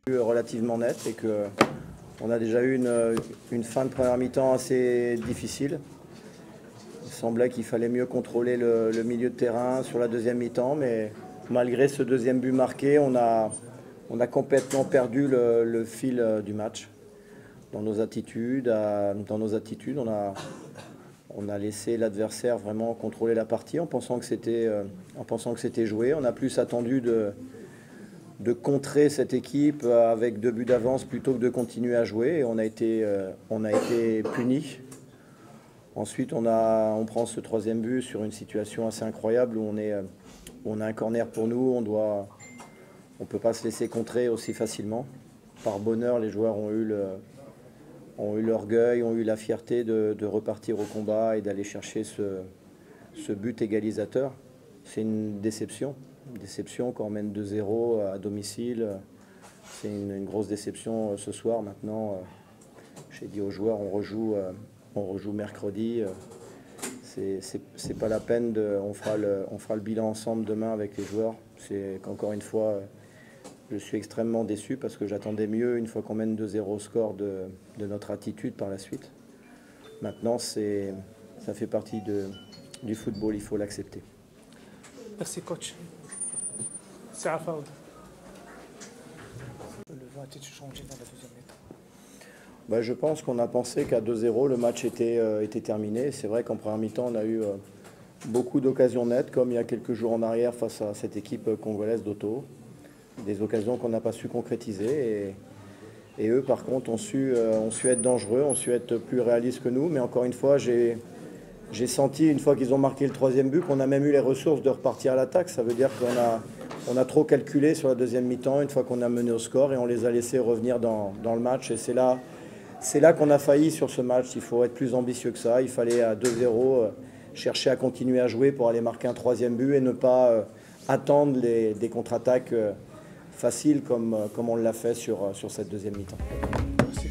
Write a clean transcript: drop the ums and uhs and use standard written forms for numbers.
Relativement net et qu'on a déjà eu une fin de première mi-temps assez difficile. Il semblait qu'il fallait mieux contrôler le milieu de terrain sur la deuxième mi-temps, mais malgré ce deuxième but marqué, on a complètement perdu le fil du match. Dans nos attitudes, on a laissé l'adversaire vraiment contrôler la partie en pensant que c'était joué. On a plus attendu de contrer cette équipe avec 2 buts d'avance plutôt que de continuer à jouer. Et on a été punis. Ensuite, on prend ce troisième but sur une situation assez incroyable où on a un corner pour nous. On ne peut pas se laisser contrer aussi facilement. Par bonheur, les joueurs ont eu l'orgueil, ont eu la fierté de repartir au combat et d'aller chercher ce but égalisateur. C'est une déception. Une déception quand on mène 2-0 à domicile. C'est une grosse déception ce soir. Maintenant, j'ai dit aux joueurs, on rejoue mercredi. C'est pas la peine. On fera le bilan ensemble demain avec les joueurs. C'est qu'encore une fois, je suis extrêmement déçu parce que j'attendais mieux une fois qu'on mène 2-0 au score de notre attitude par la suite. Maintenant, ça fait partie du football, il faut l'accepter. Merci coach. C'est à Faoud. Le vent a été changé dans la deuxième mi-temps. Je pense qu'on a pensé qu'à 2-0, le match était terminé. C'est vrai qu'en première mi-temps, on a eu beaucoup d'occasions nettes, comme il y a quelques jours en arrière face à cette équipe congolaise d'Auto. Des occasions qu'on n'a pas su concrétiser. Et eux, par contre, ont su être dangereux, ont su être plus réalistes que nous. Mais encore une fois, j'ai senti, une fois qu'ils ont marqué le troisième but, qu'on a même eu les ressources de repartir à l'attaque. Ça veut dire qu'on a trop calculé sur la deuxième mi-temps, une fois qu'on a mené au score, et on les a laissés revenir dans le match. Et c'est là qu'on a failli sur ce match. Il faut être plus ambitieux que ça. Il fallait à 2-0 chercher à continuer à jouer pour aller marquer un troisième but et ne pas attendre des contre-attaques faciles comme on l'a fait sur cette deuxième mi-temps. Merci.